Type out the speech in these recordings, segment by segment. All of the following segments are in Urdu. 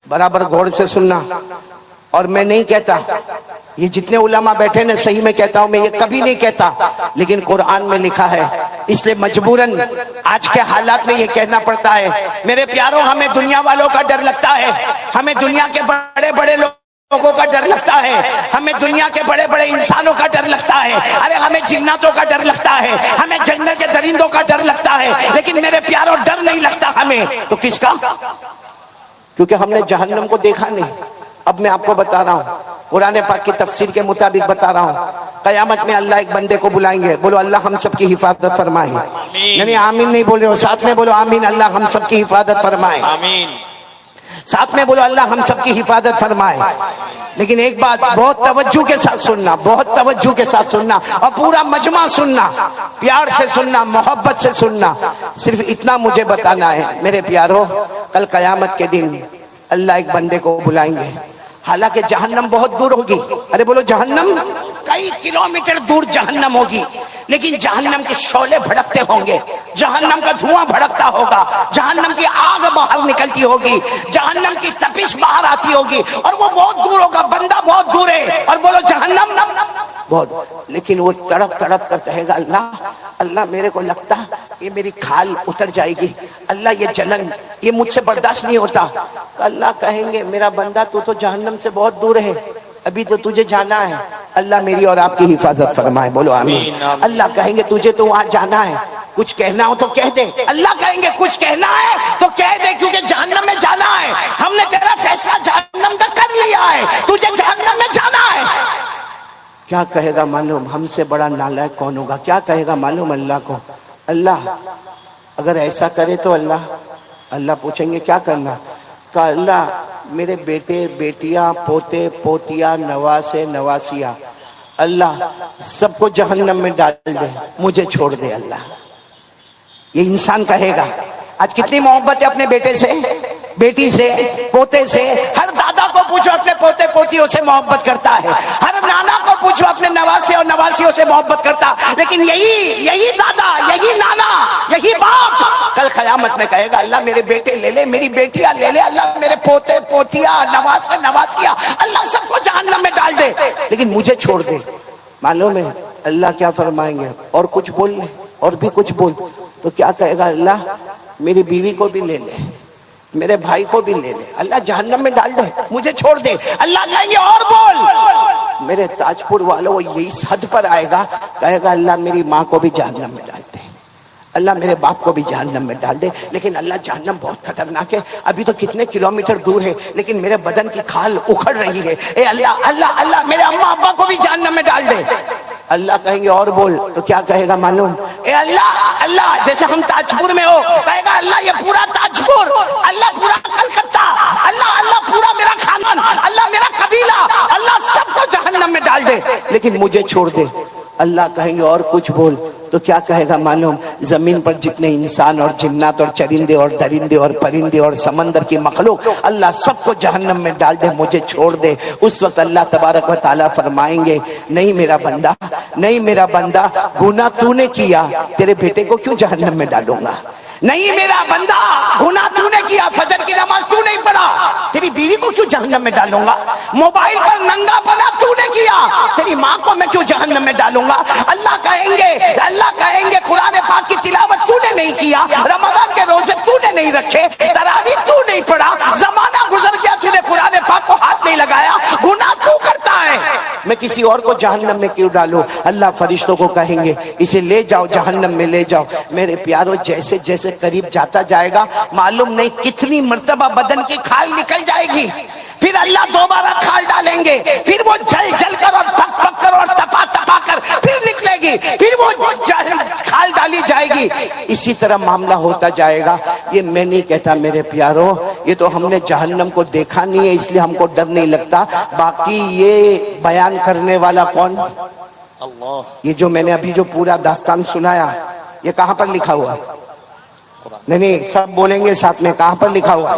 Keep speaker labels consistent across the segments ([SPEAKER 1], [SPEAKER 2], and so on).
[SPEAKER 1] برابر غور سے سننا. اور میں نہیں کہتا, یہ جتنے علماء بیٹھے نا صحیح میں کہتا ہوں, میں یہ کبھی نہیں کہتا, لیکن قرآن میں لکھا ہے, اس لیے مجبوراً آج کے حالات میں یہ کہنا پڑتا ہے. میرے پیاروں, ہمیں دنیا والوں کا ڈر لگتا ہے, ہمیں دنیا کے بڑے بڑے لوگوں کا ڈر لگتا ہے, ہمیں دنیا کے بڑے بڑے انسانوں کا ڈر لگتا ہے, ارے ہمیں جناتوں کا ڈر لگتا ہے, ہمیں جنگل کے درندوں کا ڈر لگتا ہے, لیکن میرے پیاروں ڈر نہیں لگتا ہمیں. تو کس کا؟ کیونکہ ہم نے جہنم کو دیکھا نہیں. اب میں آپ کو بتا رہا ہوں, قرآن پاک کی تفسیر کے مطابق بتا رہا ہوں, قیامت میں اللہ ایک بندے کو بلائیں گے. بولو اللہ ہم سب کی حفاظت فرمائے. نہیں آمین نہیں بول رہے ہو, ساتھ میں بولو آمین. اللہ ہم سب کی حفاظت فرمائے. آمین. ساتھ میں بولو اللہ ہم سب کی حفاظت فرمائے. لیکن ایک بات بہت توجہ کے ساتھ سننا, بہت توجہ کے ساتھ سننا, اور پورا مجمع سننا, پیار سے سننا, محبت سے سننا. صرف اتنا مجھے بتانا ہے میرے پیاروں, کل قیامت کے دن اللہ ایک بندے کو بلائیں گے. حالانکہ جہنم بہت دور ہوگی. ارے بولو جہنم کئی کلومیٹر دور جہنم ہوگی, لیکن جہنم کے شعلے بھڑکتے ہوں گے, جہنم کا دھواں بھڑکتا ہوگا, جہنم کی آگ باہر نکلتی ہوگی, جہنم کی تپش باہر آتی ہوگی, اور وہ بہت دور ہوگا, بندہ بہت دور ہے. اور بولو جہنم بہت, لیکن وہ تڑپ تڑپ کر کہے گا اللہ اللہ میرے کو لگتا یہ میری کھال اتر جائے گی, اللہ یہ جلن یہ مجھ سے برداشت نہیں ہوتا. اللہ کہیں گے میرا بندہ تو جہنم سے بہت دور ہے, ابھی تو تجھے جانا ہے. اللہ میری اور آپ کی حفاظت فرمائے. بولو آمین. اللہ کہیں گے تجھے تو وہاں جانا ہے, کچھ کہنا ہو تو کہہ دے. اللہ کہیں گے کچھ کہنا ہے تو کہہ دے, کیونکہ جہنم میں جانا ہے. ہم نے تیرا فیصلہ جہنم کا کر لیا ہے, تجھے جہنم میں جانا ہے. کیا کہے گا معلوم؟ ہم سے بڑا نالائق کون ہوگا؟ کیا کہے گا معلوم اللہ کو؟ اللہ اگر ایسا کرے تو اللہ پوچھیں گے کیا کرنا؟ کہ اللہ میرے بیٹے بیٹیاں پوتے پوتیاں نواسے نواسیاں اللہ سب کو جہنم میں ڈال دے, مجھے چھوڑ دے اللہ. یہ انسان کہے گا. آج کتنی محبت ہے اپنے بیٹے سے, بیٹی سے, پوتے سے. ہر دادا کو پوچھو اپنے پوتے پوتیوں سے محبت کرتا ہے, ہر نانا کو پوچھو اپنے نواسے اور نواسیوں سے محبت کرتا. لیکن یہی دادا, یہی نانا, یہی باپ کل قیامت میں کہے گا اللہ میرے بیٹے لے لے, میری بیٹیاں لے لے, اللہ میرے پوتے پوتیاں نواسے نواسیاں اللہ سب کو جہنم میں ڈال دے, لیکن مجھے چھوڑ دے. معلوم ہے اللہ کیا فرمائیں گے؟ اور کچھ بول لے, اور بھی کچھ بول. تو کیا کہے گا اللہ میری بیوی کو بھی لے لے, میرے بھائی کو بھی لے لے, اللہ جہنم میں ڈال دے, مجھے چھوڑ دے. اللہ کہیں گے اور بول. میرے تاج پور والوں وہ یہی حد پر آئے گا, کہے گا اللہ میری ماں کو بھی جہنم میں ڈال دے, اللہ میرے باپ کو بھی جہنم میں ڈال دے. لیکن اللہ جہنم بہت خطرناک ہے, ابھی تو کتنے کلومیٹر دور ہے, لیکن میرے بدن کی کھال اکھڑ رہی ہے. اے اللہ اللہ اللہ میرے اماں ابا کو بھی جہنم میں ڈال دے. اللہ کہیں گے اور بول. تو کیا کہے گا معلوم؟ اے اللہ اللہ جیسے ہم تاج پور میں ہو, کہے گا اللہ یہ پورا تاج پور, اللہ پورا کلکتہ, اللہ اللہ پورا میرا خاندان, اللہ میرا قبیلہ, اللہ سب کو جہنم میں ڈال دے, لیکن مجھے چھوڑ دے. اللہ کہیں گے اور کچھ بول. تو کیا کہے گا معلوم؟ زمین پر جتنے انسان اور جنات اور چرندے اور درندے اور پرندے اور سمندر کی مخلوق اللہ سب کو جہنم میں ڈال دے, مجھے چھوڑ دے. اس وقت اللہ تبارک و تعالیٰ فرمائیں گے نہیں میرا بندہ, نہیں میرا بندہ, گناہ تو نے کیا, تیرے بیٹے کو کیوں جہنم میں ڈالوں گا؟ نہیں میرا بندہ, گناہ تو نے کیا, فجر کی نماز تو نہیں پڑھا, تیری بیوی کو کیوں جہنم میں ڈالوں گا؟ موبائل پر ننگا پنا تو نے کیا, تیری ماں کو میں کیوں جہنم میں ڈالوں گا؟ اللہ کہیں گے قرآن پاک کی تلاوت تو نے نہیں کیا, رمضان کے روزے تو نے نہیں رکھے, تراویح تو نہیں پڑھا, زمانہ گزر گیا تو نے قرآن پاک کو ہاتھ نہیں لگایا, گناہ تو کرتا ہے, میں کسی اور کو جہنم میں کیوں ڈالوں؟ اللہ فرشتوں کو کہیں گے اسے لے جاؤ جہنم میں لے جاؤ. میرے پیاروں جیسے جیسے قریب جاتا جائے گا معلوم نہیں کتنی مرتبہ بدن کی کھال نکل جائے گی, پھر اللہ دوبارہ کھال ڈالیں گے, پھر وہ جل جل کر اور پک پک کر اور تپا تپا کر پھر نکلے گی, پھر وہ کھال ڈالی جائے گی. اسی طرح معاملہ ہوتا جائے گا. یہ میں نہیں کہتا میرے پیاروں, یہ تو ہم نے جہنم کو دیکھا نہیں ہے اس لیے ہم کو ڈر نہیں لگتا. باقی یہ بیان کرنے والا کون؟ اللہ. یہ جو میں نے ابھی جو پورا داستان سنایا یہ کہاں پر لکھا ہوا؟ نہیں سب بولیں گے ساتھ میں, کہاں پر لکھا ہوا؟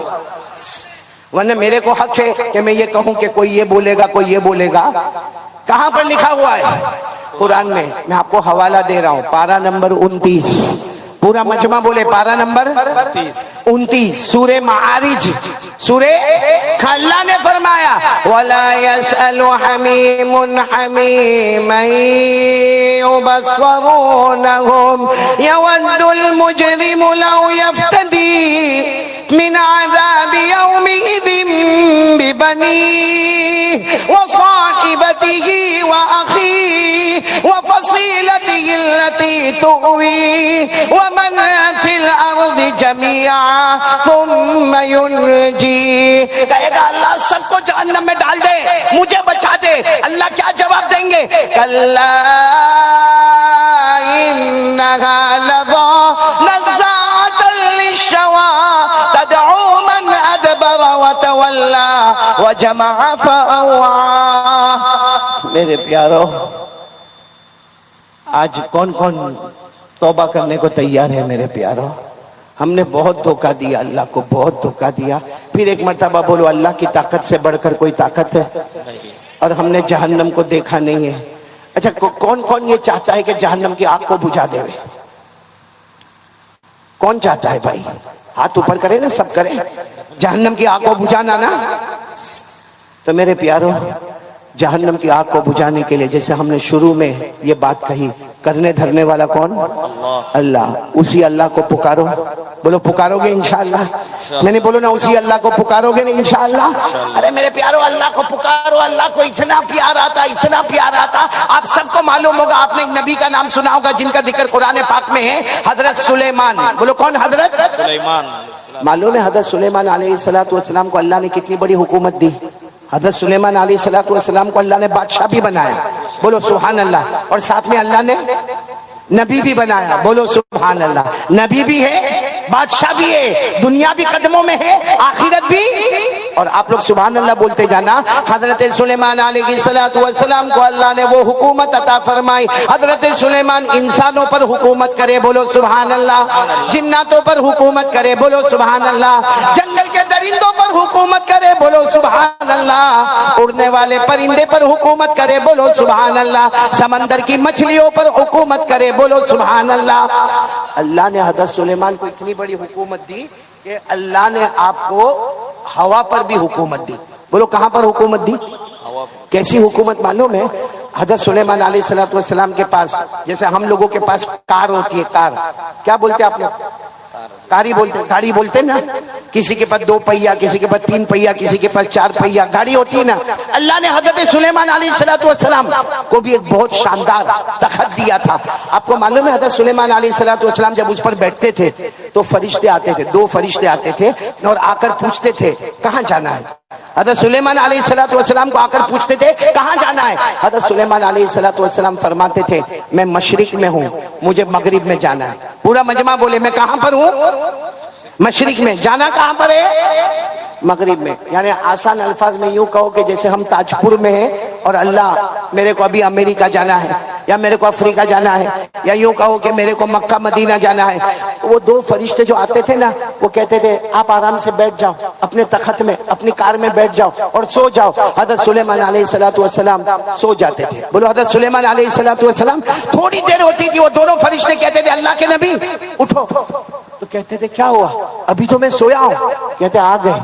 [SPEAKER 1] ورنہ میرے کو حق ہے کہ میں یہ کہوں کہ کوئی یہ بولے گا کوئی یہ بولے گا. کہاں پر لکھا ہوا ہے؟ قرآن میں. میں آپ کو حوالہ دے رہا ہوں, پارہ نمبر 29 پورا مجمع بولے پارہ نمبر 29 سورہ معارج سورہ اللہ نے فرمایا وَلَا يَسْأَلُ حَمِيمٌ حَمِيمًا يُبَصَّرُونَهُمْ يَوَدُّ الْمُجْرِمُ لَوْ يَفْتَدِي مِنْ عَذَابِ يَوْمِئِذٍ بِبَنِيهِ وَصَاحِبَتِهِ وَأَخِيهِ وَفَصِيلَتِهِ الَّتِي تُؤْوِيهِ وَمَنْ فِي الْأَرْضِ جَمِيعًا ثُمَّ يُنْجِيهِ کہے گا اللہ سب کو جہنم میں ڈال دے مجھے بچا دے، اللہ کیا جواب دیں گے؟ کَلَّا إِنَّهَا لَظَىٰ نَزَّاعَةً لِلشَّوَىٰ تَدْعُو مَنْ أَدْبَرَ وَتَوَلَّىٰ وَجَمَعَ فَأَوْعَىٰ۔ میرے پیارو، آج کون کون توبہ کرنے کو تیار ہے؟ میرے پیارو، ہم نے بہت دھوکہ دیا اللہ کو، بہت دھوکہ دیا۔ پھر ایک مرتبہ بولو اللہ کی طاقت سے بڑھ کر کوئی طاقت ہے؟ اور ہم نے جہنم کو دیکھا نہیں ہے۔ اچھا کون کون یہ چاہتا ہے کہ جہنم کی آگ کو بجھا دے؟ کون چاہتا ہے بھائی؟ ہاتھ اوپر کرے نا، سب کرے جہنم کی آگ کو بجھانا نا۔ تو میرے پیارو، جہنم کی آگ کو بجھانے کے لیے جیسے ہم نے شروع میں یہ بات کہی، کرنے دھرنے والا کون؟ اللہ۔ اسی اللہ کو پکارو، بولو پکارو گے انشاءاللہ؟ میں نے بولو نا اسی اللہ کو پکارو گے نا انشاءاللہ؟ ارے میرے پیارو، اللہ کو پکارو، اللہ کو اتنا پیار آتا، اتنا پیار آتا۔ آپ سب کو معلوم ہوگا، آپ نے ایک نبی کا نام سنا ہوگا جن کا ذکر قرآن پاک میں ہے، حضرت سلیمان۔ بولو کون؟ حضرت سلیمان۔ معلوم ہے حضرت سلیمان علیہ السلام کو اللہ نے کتنی بڑی حکومت دی؟ حضرت سلیمان علیہ السلام کو اللہ نے بادشاہ بھی بنایا، بولو سبحان اللہ، اور ساتھ میں اللہ نے نبی بھی بنایا، بولو سبحان اللہ۔ نبی بھی ہے، بادشاہ بھی ہے، دنیا بھی قدموں میں ہے، آخرت بھی۔ اور آپ لوگ سبحان اللہ بولتے جانا۔ حضرت سلیمان علیہ السلام کو اللہ نے وہ حکومت عطا فرمائی۔ حضرت سلیمان انسانوں پر حکومت کرے، بولو سبحان اللہ، جناتوں پر حکومت کرے، بولو سبحان اللہ، جنگل کے درندوں پر حکومت کرے، بولو سبحان اللہ، اڑنے والے پرندے پر حکومت کرے، بولو سبحان اللہ، سمندر کی مچھلیوں پر حکومت کرے، بولو سبحان اللہ۔ اللہ نے حضرت سلیمان کو اتنی بڑی حکومت دی کہ اللہ نے آپ کو ہوا پر بھی حکومت دی، بولو کہاں پر حکومت دی؟ کیسی حکومت معلوم ہے؟ حضرت سلیمان علیہ السلام کے پاس جیسے ہم لوگوں کے پاس کار ہوتی ہے، کار کیا بولتے آپ لوگ؟ گاڑی بولتے نا۔ کسی کے پاس 2 پہیا، کسی کے پاس 3 پہیا، کسی کے پاس 4 پہیا گاڑی ہوتی ہے نا۔ اللہ نے حضرت سلیمان علیہ السلام کو بھی ایک بہت شاندار تخت دیا تھا۔ آپ کو معلوم ہے حضرت سلیمان علیہ السلام جب اس پر بیٹھتے تھے تو فرشتے آتے تھے، 2 فرشتے آتے تھے اور آ کر پوچھتے تھے کہاں جانا ہے؟ حضرت سلیمان علیہ السلام کو آ کر پوچھتے تھے کہاں جانا ہے؟ حضرت سلیمان علیہ السلام فرماتے تھے میں مشرق میں ہوں، مجھے مغرب میں جانا ہے۔ پورا مجمع بولے میں کہاں پر ہوں؟ مشرق میں۔ جانا کہاں پر ہے؟ مغرب میں۔ یعنی آسان الفاظ میں یوں کہو کہ جیسے ہم تاج پور میں ہیں اور اللہ میرے کو ابھی امریکہ جانا ہے یا میرے کو افریقہ جانا ہے، یا یوں کہو کہ میرے کو مکہ مدینہ جانا ہے، وہ 2 فرشتے جو آتے تھے نا وہ کہتے تھے آپ آرام سے بیٹھ جاؤ اپنے تخت میں، اپنی کار میں بیٹھ جاؤ اور سو جاؤ۔ حضرت سلیمان علیہ السلام سو جاتے تھے، بولو حضرت سلیمان علیہ السلام تھوڑی دیر ہوتی تھی وہ دونوں فرشتے کہتے تھے اللہ کے نبی اٹھو، تو کہتے تھے کیا ہوا؟ ابھی تو میں سویا ہوں۔ کہتے آ گئے۔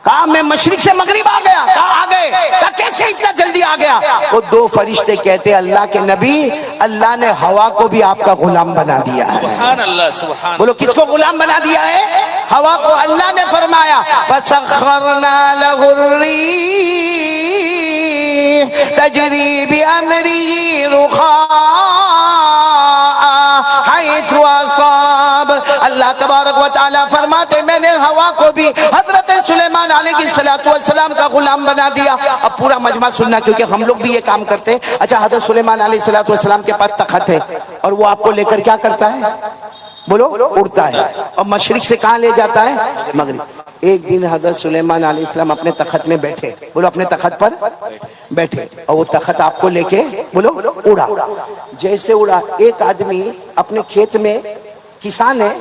[SPEAKER 1] کہا میں مشرق سے مغرب آ گیا۔ کہا آ گئے۔ کہا کیسے اتنا جلدی آ گیا؟ وہ 2 فرشتے کہتے اللہ کے نبی اللہ نے ہوا کو بھی آپ کا غلام بنا دیا ہے۔ سبحان اللہ، سبحان۔ بولو کس کو غلام بنا دیا ہے؟ ہوا کو۔ اللہ نے فرمایا فَسَخَّرْنَا لَهُ الرِّيحَ تَجْرِي بِأَمْرِهِ رُخَاءً حَيْثُ أَصَابَ۔ اللہ تبارک و تعالیٰ فرماتے میں نے ہوا کو بھی حضرت سلیمان علیہ السلام کا غلام بنا دیا۔ اب پورا مجمع سننا کیونکہ ہم لوگ بھی یہ کام کرتے ہیں۔ اچھا حضرت سلیمان علیہ السلام کے پاس تخت ہے اور وہ آپ کو لے کر کیا کرتا ہے؟ بولو اڑتا ہے، اور مشرق سے کہاں لے جاتا ہے؟ مغرب۔ ایک دن حضرت سلیمان علیہ السلام اپنے تخت میں بیٹھے، بولو اپنے تخت پر بیٹھے، اور وہ تخت آپ کو لے کے بولو اڑا۔ جیسے اڑا، ایک آدمی اپنے کھیت میں کسان ہے،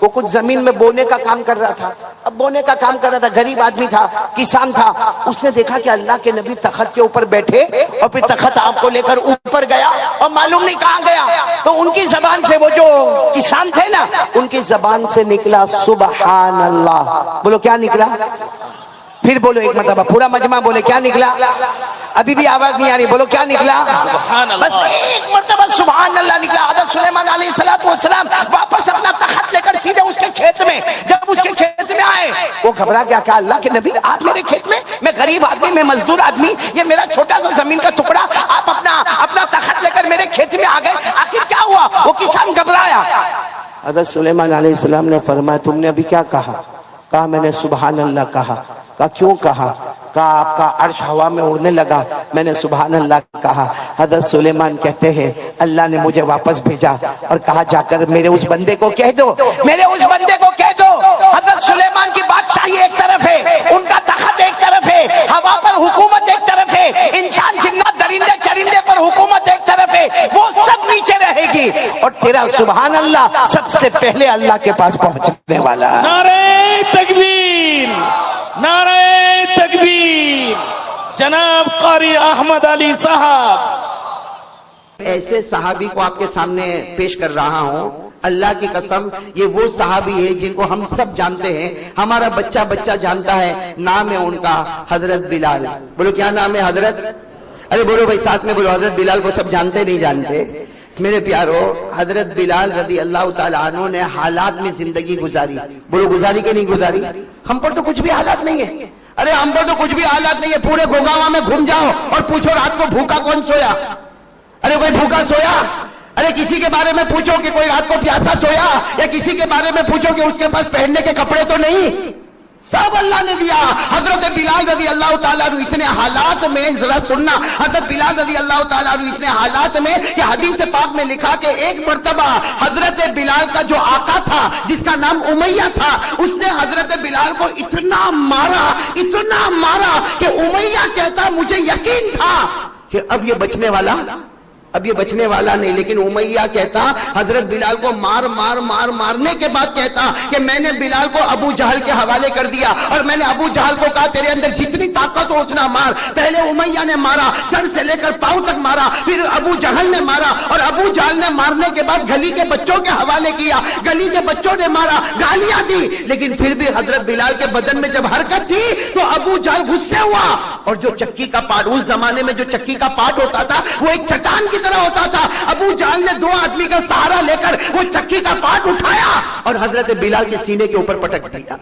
[SPEAKER 1] وہ کچھ زمین میں بونے کا کام کر رہا تھا، اب بونے کا کام کر رہا تھا، غریب آدمی تھا، کسان تھا. اس نے دیکھا کہ اللہ کے نبی تخت کے اوپر بیٹھے اور پھر تخت آپ کو لے کر اوپر گیا اور معلوم نہیں کہاں گیا. تو ان کی زبان سے، وہ جو کسان تھے نا، ان کی زبان سے نکلا سبحان اللہ. بولو کیا نکلا؟ پھر بولو ایک مرتبہ، پورا مجمع بولے کیا نکلا؟ ابھی بھی آواز نہیں آ رہی، بولو کیا نکلا؟ بس ایک مرتبہ سبحان اللہ نکلا. حضرت سلیمان علیہ السلام واپس اپنا تخت لے کر سیدھے اس کے کھیت میں، جب اس کے کھیت میں آئے وہ گھبرا گیا. کہا اللہ کے نبی آپ میرے کھیت میں غریب آدمی، میں مزدور آدمی، یہ میرا چھوٹا سا زمین کا ٹکڑا، آپ اپنا تخت لے کر میرے کھیت میں آ گئے، آخر کیا ہوا؟ وہ کسان گھبرایا. حضرت سلیمان علیہ السلام نے فرمایا تم نے ابھی کیا کہا؟ کہا میں نے سبحان اللہ کہا. کہا کیوں کہا؟ کہا آپ کا عرش ہوا میں اڑنے لگا، میں نے سبحان اللہ کہا. حضرت سلیمان کہتے ہیں اللہ نے مجھے واپس بھیجا اور کہا جا کر میرے اس بندے کو کہہ دو، میرے اس بندے کو کہہ دو. حضرت سلیمان کی بادشاہی ایک طرف ہے، ان کا تخت ایک طرف ہے، ہوا پر حکومت ایک طرف ہے، انسان جنات درندے چرندے پر حکومت ایک طرف ہے، وہ سب نیچے رہے گی اور تیرا سبحان اللہ سب سے پہلے اللہ کے پاس پہنچنے والا.
[SPEAKER 2] نعرہ تکبیر، نعرہ تکبیر. جناب قاری احمد علی صاحب.
[SPEAKER 1] ایسے صحابی کو آپ کے سامنے پیش کر رہا ہوں، اللہ کی قسم یہ وہ صحابی ہے جن کو ہم سب جانتے ہیں، ہمارا بچہ جانتا ہے. نام ہے ان کا حضرت بلال. بولو کیا نام ہے؟ حضرت، ارے بولو بھائی ساتھ میں بولو. حضرت بلال کو سب جانتے نہیں جانتے؟ میرے پیارو، حضرت بلال رضی اللہ تعالیٰ عنہ نے حالات میں زندگی گزاری. بولو گزاری کہ نہیں گزاری؟ ہم پر تو کچھ بھی حالات نہیں ہے. ارے ہم پر تو کچھ بھی حالات نہیں ہے. پورے گوگاوا میں گھوم جاؤ اور پوچھو رات کو بھوکا کون سویا؟ ارے کوئی بھوکا سویا؟ ارے کسی کے بارے میں پوچھو کہ کوئی رات کو پیاسا سویا؟ یا کسی کے بارے میں پوچھو کہ اس کے پاس پہننے کے کپڑے تو نہیں؟ سب اللہ نے دیا. حضرت بلال رضی اللہ تعالیٰ عنہ اتنے حالات میں، ذرا سننا، حضرت بلال رضی اللہ تعالیٰ عنہ اتنے حالات میں کہ حدیث پاک میں لکھا کہ ایک مرتبہ حضرت بلال کا جو آقا تھا جس کا نام امیہ تھا، اس نے حضرت بلال کو اتنا مارا کہ امیہ کہتا مجھے یقین تھا کہ اب یہ بچنے والا نہیں. لیکن امیہ کہتا حضرت بلال کو مارنے کے بعد کہتا کہ میں نے بلال کو ابو جہل کے حوالے کر دیا اور میں نے ابو جہل کو کہا تیرے اندر جتنی طاقت ہو اتنا مار. پہلے امیہ نے مارا، سر سے لے کر پاؤں تک مارا، پھر ابو جہل نے مارا اور ابو جہل نے مارنے کے بعد گلی کے بچوں کے حوالے کیا. گلی کے بچوں نے مارا، گالیاں دی، لیکن پھر بھی حضرت بلال کے بدن میں جب حرکت تھی تو ابو جہل غصے ہوا. اور جو چکی کا پاٹ، اس زمانے میں جو چکی کا پاٹ ہوتا تھا وہ ایک چٹان کی طرح ہوتا تھا. ابو جہل نے 2 آدمی کا سہارا لے کر وہ چکی کا پاٹ اٹھایا اور حضرت بلال کے سینے کے اوپر پٹک دیا.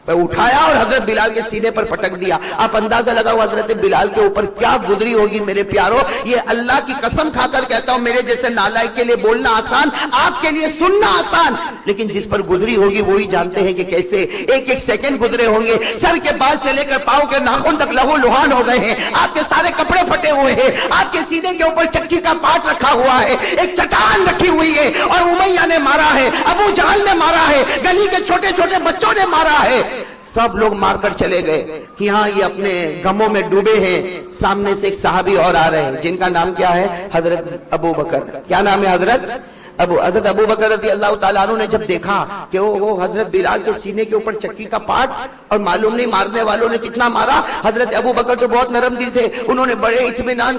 [SPEAKER 1] اٹھایا اور حضرت بلال کے سینے پر پٹک دیا. آپ اندازہ لگاؤ حضرت بلال کے اوپر کیا گزری ہوگی. میرے پیارو، یہ اللہ کی قسم کھا کر کہتا ہوں، میرے جیسے نالائق کے لیے بولنا آسان، آپ کے لیے سننا آسان، لیکن جس پر گزری ہوگی وہی جانتے ہیں کہ کیسے ایک سیکنڈ گزرے ہوں گے. سر کے بال سے لے کر پاؤں کے ناخن تک لہو لہان ہو گئے ہیں، آپ کے سارے کپڑے پھٹے ہوئے ہیں، آپ کے سینے کے اوپر چکی کا پاٹ رکھا ہوا ہے، ایک چٹان رکھی ہوئی ہے اور امیہ نے مارا ہے، ابو جہل نے مارا ہے، گلی کے چھوٹے چھوٹے بچوں نے مارا ہے. سب لوگ مار کر چلے گئے کہ ہاں یہ اپنے غموں میں ڈوبے ہیں. سامنے سے ایک صحابی اور آ رہے ہیں جن کا نام کیا ہے؟ حضرت ابو بکر. کیا نام ہے؟ حضرت ابو بکر رضی اللہ تعالیٰ عنہ نے جب دیکھا کہ وہ حضرت بلال کے سینے کے اوپر چکی کا پاٹ اور معلوم نہیں مارنے والوں نے کتنا مارا. حضرت ابو بکر تو بہت نرم دل تھے، انہوں نے بڑے اطمینان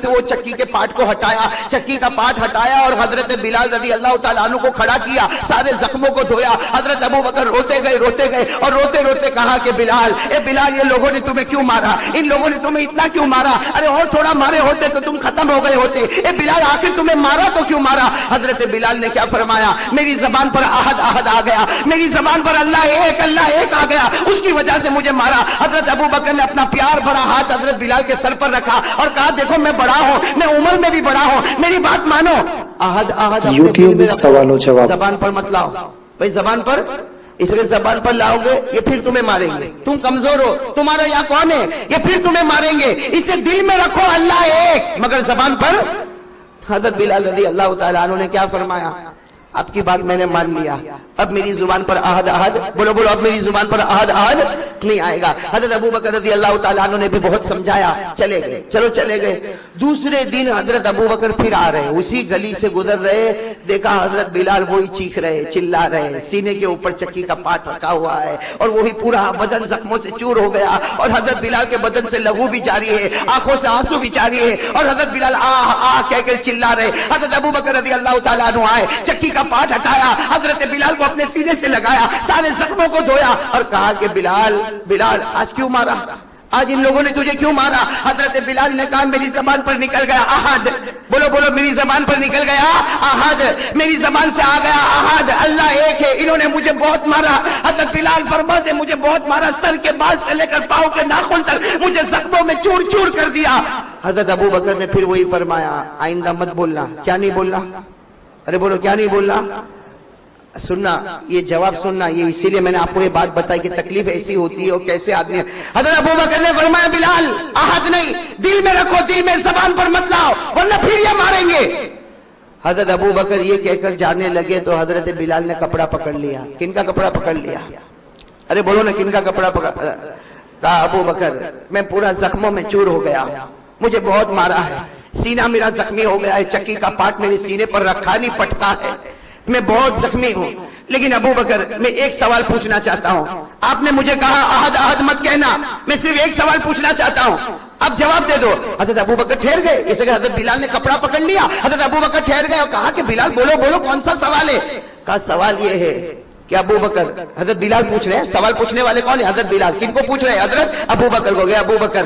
[SPEAKER 1] سے وہ چکی کے پاٹ کو ہٹایا، چکی کا پاٹ ہٹایا اور حضرت بلال رضی اللہ تعالیٰ عنہ کو کھڑا کیا، سارے زخموں کو دھویا. حضرت ابو بکر روتے گئے اور روتے کہا کہ بلال، اے بلال، یہ لوگوں نے تمہیں کیوں مارا؟ ان لوگوں نے تمہیں اتنا کیوں مارا؟ ارے اور تھوڑا مارے ہوتے تو تم ختم ہو گئے ہوتے. اے بلال، آخر تمہیں مارا تو کیوں مارا؟ حضرت بلال نے کیا فرمایا؟ میری زبان پر احد آ گیا، میری زبان پر اللہ ایک آ گیا، اس کی وجہ سے مجھے مارا. حضرت ابو بکر نے اپنا پیار بھرا ہاتھ حضرت بلال کے سر پر رکھا اور کہا دیکھو میں بڑا ہوں، میں عمر میں بھی بڑا ہوں، میری بات مانو. احد
[SPEAKER 3] یوٹیوب میں سوال و جواب.
[SPEAKER 1] زبان پر مت لاؤ بھائی، زبان پر، اس لیے زبان پر لاؤ گے یہ پھر تمہیں ماریں گے. تم کمزور ہو، تمہارا یہاں کون ہے؟ یہ پھر تمہیں ماریں گے. اسے دل میں رکھو اللہ ایک، مگر زبان پر. حضرت بلال رضی اللہ تعالیٰ عنہ نے کیا فرمایا؟ آپ کی بات میں نے مان لیا، اب میری زبان پر عہد عہد، بولو بولو، اب میری زبان پر عہد عہد نہیں آئے گا۔ حضرت ابوبکر رضی اللہ تعالیٰ عنہ نے بھی بہت سمجھایا، چلے گئے، چلو چلے گئے۔ دوسرے دن حضرت ابوبکر پھر آ رہے، اسی گلی سے گزر رہے، دیکھا حضرت بلال وہی چیخ رہے، چلا رہے، سینے کے اوپر چکی کا پاٹ رکھا ہوا ہے اور وہی پورا بدن زخموں سے چور ہو گیا، اور حضرت بلال کے بدن سے لہو بھی جاری ہے، آنکھوں سے آنسو بھی جاری ہے، اور حضرت بلال آہ آہ کہہ کر چلا رہے۔ حضرت ابوبکر رضی اللہ تعالیٰ عنہ آئے، چکی کا پاٹ ہٹایا، حضرت بلال کو اپنے سینے سے لگایا، سارے زخموں کو دھویا اور کہا کہ بلال بلال آج کیوں مارا؟ آج ان لوگوں نے تجھے کیوں مارا؟ حضرت بلال نے کہا میری زبان پر نکل گیا احد، بولو بولو، میری زبان پر نکل گیا احد، میری زبان سے آ گیا احد، اللہ ایک ہے، انہوں نے مجھے بہت مارا۔ حضرت بلال فرماتے مجھے بہت مارا، سر کے بال سے لے کر پاؤں کے ناخن تک مجھے زخموں میں چور چور کر دیا۔ حضرت ابوبکر نے پھر وہی فرمایا آئندہ مت بولنا۔ کیا نہیں بولنا؟ ارے بولو کیا نہیں بولنا؟ سننا، یہ جواب سننا، یہ اسی لیے میں نے آپ کو یہ بات بتائی کہ تکلیف ایسی ہوتی ہے اور کیسے آدمی ہے۔ حضرت ابوبکر نے فرمایا بلال عہد نہیں، دل میں رکھو، دل میں، زبان پر مت لاؤ ورنہ پھر یہ ماریں گے۔ حضرت ابوبکر یہ کہہ کر جانے لگے تو حضرت بلال نے کپڑا پکڑ لیا۔ کن کا کپڑا پکڑ لیا؟ ارے بولو نا، کن کا کپڑا پکڑ؟ کہا ابوبکر میں پورا زخموں میں چور ہو گیا، مجھے بہت مارا ہے، سینہ میرا زخمی ہو گیا ہے، چکی کا پاٹ میرے سینے پر رکھا نہیں پٹتا ہے، میں بہت زخمی ہوں۔ لیکن ابوبکر میں ایک سوال پوچھنا چاہتا ہوں، آپ نے مجھے کہا عہد عہد مت کہنا، میں صرف ایک سوال پوچھنا چاہتا ہوں، اب جواب دے دو۔ حضرت ابوبکر ٹھہر گئے، اسے کہ حضرت بلال نے کپڑا پکڑ لیا۔ حضرت ابوبکر ٹھہر گئے اور کہا کہ بلال بولو بولو، کون سا سوال ہے؟ کہا سوال یہ ہے کہ ابوبکر، حضرت بلال پوچھ رہے ہیں، سوال پوچھنے والے کون ہیں؟ حضرت بلال۔ کن کو پوچھ رہے ہیں؟ حضرت ابوبکر کو۔ گیا ابوبکر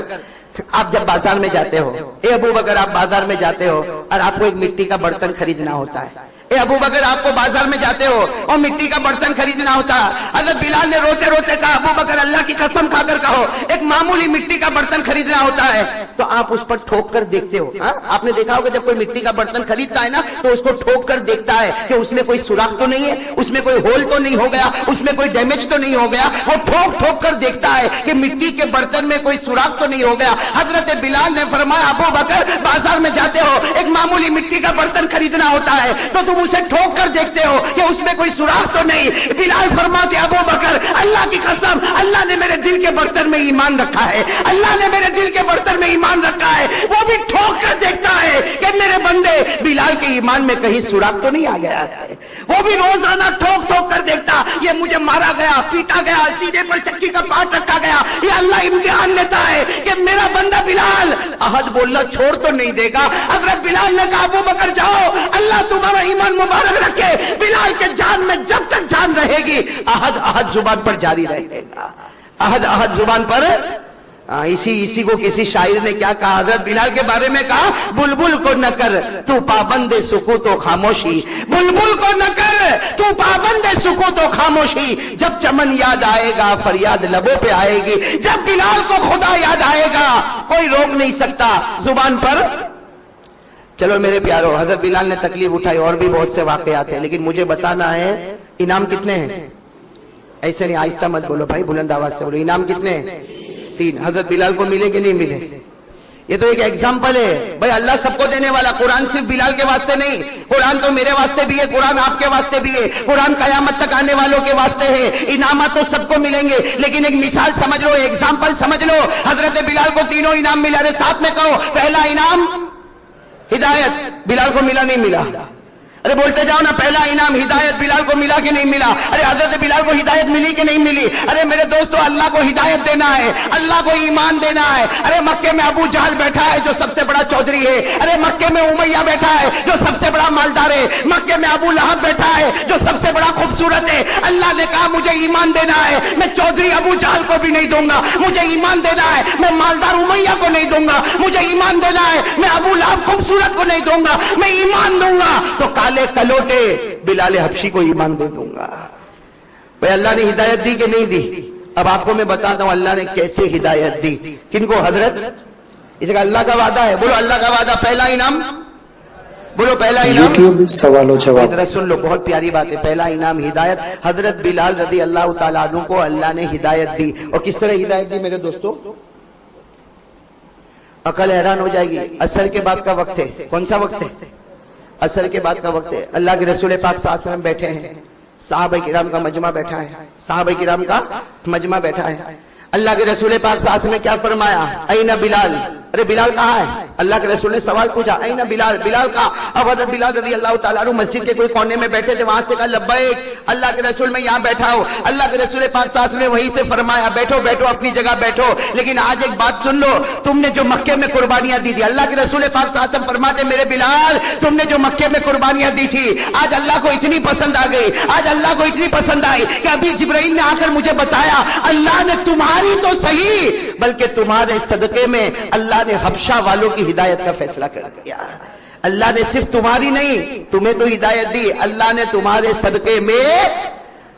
[SPEAKER 1] آپ جب بازار میں جاتے ہو، اے ابوبکر آپ بازار میں جاتے ہو اور آپ کو ایک مٹی کا برتن خریدنا ہوتا ہے، اے ابوبکر آپ کو بازار میں جاتے ہو اور مٹی کا برتن خریدنا ہوتا ہے۔ حضرت بلال نے روتے روتے کہا ابوبکر اللہ کی قسم کھا کر کہو، ایک معمولی مٹی کا برتن خریدنا ہوتا ہے تو آپ اس پر ٹھوک کر دیکھتے ہو۔ آپ نے دیکھا ہوگا جب کوئی مٹی کا برتن خریدتا ہے نا تو اس کو ٹھوک کر دیکھتا ہے کہ اس میں کوئی سوراخ تو نہیں ہے، اس میں کوئی ہول تو نہیں ہو گیا، اس میں کوئی ڈیمیج تو نہیں ہو گیا، وہ ٹھوک ٹھوک کر دیکھتا ہے کہ مٹی کے برتن میں کوئی سوراخ تو نہیں ہو گیا۔ حضرت بلال نے فرمایا ابوبکر بازار میں جاتے ہو، ایک معمولی مٹی کا برتن خریدنا ہوتا ہے تو تم اسے ٹھوک کر دیکھتے ہو کہ اس میں کوئی سوراخ تو نہیں۔ بلال فرماتے ابوبکر اللہ کی قسم اللہ نے میرے دل کے برتن میں ایمان رکھا ہے، اللہ نے میرے دل کے برتن میں ایمان رکھا ہے، وہ بھی ٹھوک کر دیکھتا ہے کہ میرے بندے بلال کے ایمان میں کہیں سوراخ تو نہیں آ گیا ہے، وہ بھی روزانہ ٹھوک ٹھوک کر دیکھتا یہ مجھے مارا گیا، پیٹا گیا، سینے پر چکی کا پاٹ رکھا گیا، یہ اللہ امتحان لیتا ہے کہ میرا بندہ بلال عہد بولنا چھوڑ تو نہیں دے گا۔ حضرت بلال نے کہا ابوبکر جاؤ، اللہ تمہارا ایمان مبارک رکھے، بلال کے جان میں جب تک جان رہے گی عہد عہد زبان پر جاری رہے گا، عہد عہد زبان پر۔ اسی کو کسی شاعر نے کیا کہا، حضرت بلال کے بارے میں کہا بلبل کو نہ کر تو پابند سکوت و خاموشی، بلبل کو نہ کر تو پابند سکوت و خاموشی، جب چمن یاد آئے گا فریاد لبوں پہ آئے گی، جب بلال کو خدا یاد آئے گا کوئی روک نہیں سکتا زبان پر۔ چلو میرے پیارو، حضرت بلال نے تکلیف اٹھائی، اور بھی بہت سے واقعات ہیں، لیکن مجھے بتانا ہے انعام کتنے ہیں؟ ایسے نہیں، آہستہ مت بولو بھائی، بلند آواز سے بولو، انعام کتنے ہیں؟ 3۔ حضرت بلال کو ملے کہ نہیں ملے؟ یہ تو ایک ایگزامپل ہے بھائی، اللہ سب کو دینے والا۔ قرآن صرف بلال کے واسطے نہیں، قرآن تو میرے واسطے بھی ہے، قرآن آپ کے واسطے بھی ہے، قرآن قیامت تک آنے والوں کے واسطے ہے۔ انعامات تو سب کو ملیں گے، لیکن ایک مثال سمجھ لو، ایگزامپل سمجھ لو۔ حضرت بلال کو تینوں انعام ملا، ساتھ میں کہو پہلا انعام ہدایت، بلال کو ملا نہیں ملا؟ ارے بولتے جاؤ نا، پہلا انعام ہدایت، بلال کو ملا کہ نہیں ملا؟ ارے حضرت بلال کو ہدایت ملی کہ نہیں ملی؟ ارے میرے دوستو، اللہ کو ہدایت دینا ہے، اللہ کو ایمان دینا ہے۔ ارے مکے میں ابو جہل بیٹھا ہے جو سب سے بڑا چودھری ہے، ارے مکے میں امیہ بیٹھا ہے جو سب سے بڑا مالدار ہے، مکے میں ابو لہب بیٹھا ہے جو سب سے بڑا خوبصورت ہے۔ اللہ نے کہا مجھے ایمان دینا ہے، میں چودھری ابو جہل کو بھی نہیں دوں گا، مجھے ایمان دینا ہے، میں مالدار امیہ کو نہیں دوں گا، مجھے ایمان دینا ہے، میں ابو لہب خوبصورت کو نہیں دوں گا، میں ایمان دوں گا تو کلوٹے بلال حبشی کو ایمان دے دوں گا۔ بھئی اللہ نے ہدایت دی کہ نہیں دی؟ اب آپ کو میں بتاتا ہوں اللہ نے کیسے ہدایت دی۔ کن کو؟ حضرت، اس کا اللہ کا وعدہ ہے، بولو اللہ کا وعدہ، پہلا انعام بولو، پہلا انعام
[SPEAKER 3] یوٹیوب سوال و جواب۔
[SPEAKER 1] ذرا سن لو، بہت پیاری بات ہے، پہلا انعام ہدایت۔ حضرت بلال رضی اللہ تعالیٰ عنہ کو اللہ نے ہدایت دی، اور کس طرح ہدایت دی میرے دوستو؟ عقل حیران ہو جائے گی، عصر کے بعد کا وقت ہے، کون سا وقت ہے؟ اثر کے بعد کا وقت ہے، اللہ کے رسول پاک صلی اللہ علیہ وسلم بیٹھے ہیں، صحابہ کرام کا مجمع بیٹھا ہے، صحابہ کرام کا مجمع بیٹھا ہے. اللہ کے رسول پاک صلی اللہ علیہ وسلم نے کیا فرمایا؟ این بلال، ارے بلال کہاں ہے؟ اللہ کے رسول نے سوال پوچھا، این بلال، بلال کہاں؟ اب حضرت بلال رضی اللہ تعالیٰ عنہ مسجد کے کوئی کونے میں بیٹھے تھے، وہاں سے کہا لبیک اللہ کے رسول میں یہاں بیٹھا ہوں. اللہ کے رسول پاک صلی اللہ علیہ وسلم نے وہیں سے فرمایا بیٹھو بیٹھو اپنی جگہ بیٹھو، لیکن آج ایک بات سن لو، تم نے جو مکے میں قربانیاں دی تھی، اللہ کے رسول پاک صلی اللہ علیہ وسلم فرماتے میرے بلال تم نے جو مکے میں قربانیاں دی تھی آج اللہ کو اتنی پسند آ گئی، آج اللہ کو اتنی پسند آئی کہ ابھی جبرائیل نے آ کر مجھے بتایا اللہ نے تمہاری تو صحیح بلکہ تمہارے صدقے میں اللہ نے حبشہ والوں کی ہدایت کا فیصلہ کر دیا. اللہ نے صرف تمہاری نہیں، تمہیں تو ہدایت دی، اللہ نے تمہارے صدقے میں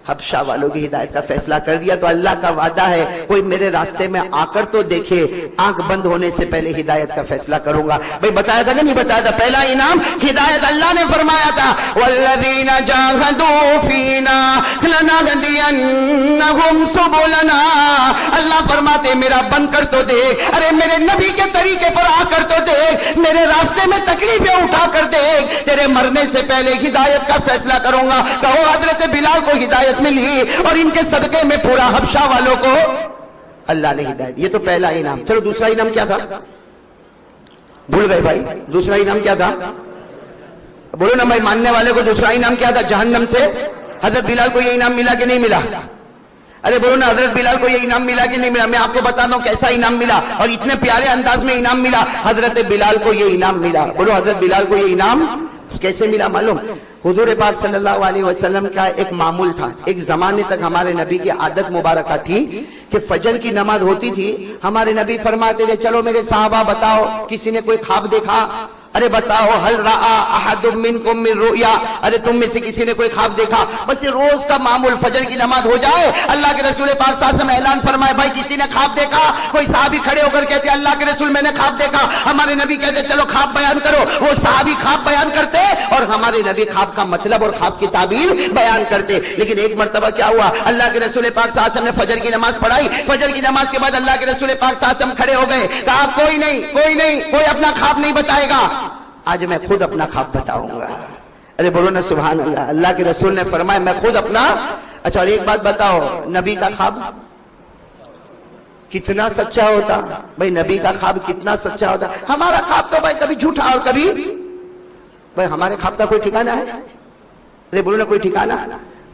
[SPEAKER 1] حبشہ والوں کی ہدایت کا فیصلہ کر دیا. تو اللہ کا وعدہ ہے کوئی میرے راستے میں آ کر تو دیکھے، آنکھ بند ہونے سے پہلے ہدایت کا فیصلہ کروں گا. بھئی بتایا تھا کہ نہیں بتایا تھا؟ پہلا انعام ہدایت اللہ نے فرمایا تھا والذین جاہدوا فینا لنہدینہم سبلنا. اللہ فرماتے میرا بن کر تو دیکھ، ارے میرے نبی کے طریقے پر آ کر تو دیکھ، میرے راستے میں تکلیفیں اٹھا کر دیکھ، تیرے مرنے سے پہلے ہدایت کا فیصلہ کروں گا. کہو حضرت بلال کو ہدایت ملی اور ان کے صدقے میں پورا حبشہ والوں کو اللہ نے ہدایت. یہ تو پہلا انعام. چلو دوسرا انعام کیا تھا؟ بھول گئے بھائی؟ دوسرا انعام کیا تھا؟ بولو نا بھائی، ماننے والے کو دوسرا انعام کیا تھا؟ جہنم سے حضرت بلال کو یہ انعام ملا کہ نہیں ملا؟ ارے بولو نا، حضرت بلال کو یہ انعام ملا کہ نہیں ملا؟ میں آپ کو بتاتا ہوں کیسا انعام ملا اور اتنے پیارے انداز میں انعام ملا. حضرت بلال کو یہ انعام ملا. بولو حضرت بلال کو یہ انعام کیسے ملا معلوم؟ حضور پاک صلی اللہ علیہ وسلم کا ایک معمول تھا، ایک زمانے تک ہمارے نبی کی عادت مبارکہ تھی کہ فجر کی نماز ہوتی تھی، ہمارے نبی فرماتے تھے چلو میرے صحابہ بتاؤ کسی نے کوئی خواب دیکھا؟ ارے بتاؤ حل رأى احد منکم من رؤیا، ارے تم میں سے کسی نے کوئی خواب دیکھا؟ بس یہ روز کا معمول فجر کی نماز ہو جائے اللہ کے رسول پاک صلی اللہ علیہ وسلم اعلان فرمائے بھائی کسی نے خواب دیکھا؟ کوئی صحابی کھڑے ہو کر کہتے اللہ کے رسول میں نے خواب دیکھا. ہمارے نبی کہتے چلو خواب بیان کرو. وہ صحابی خواب بیان کرتے اور ہمارے نبی خواب کا مطلب اور خواب کی تعبیر بیان کرتے. لیکن ایک مرتبہ کیا ہوا، اللہ کے رسول پاک صلی اللہ علیہ وسلم نے فجر کی نماز پڑھائی. فجر کی نماز کے بعد اللہ کے رسول پاک صلی اللہ علیہ وسلم کھڑے ہو گئے، کہا کوئی نہیں کوئی اپنا خواب نہیں بتائے گا، آج میں خود اپنا خواب بتاؤں گا. ارے بولو نا سبحان اللہ. اللہ کے رسول نے فرمایا میں خود اپنا. اچھا اور ایک بات بتاؤ، نبی کا خواب کتنا سچا ہوتا؟ بھائی نبی کا خواب کتنا سچا ہوتا؟ ہمارا خواب تو بھائی کبھی جھوٹا اور کبھی بھائی ہمارے خواب کا کوئی ٹھکانہ ہے؟ ارے بولو نا کوئی ٹھکانہ.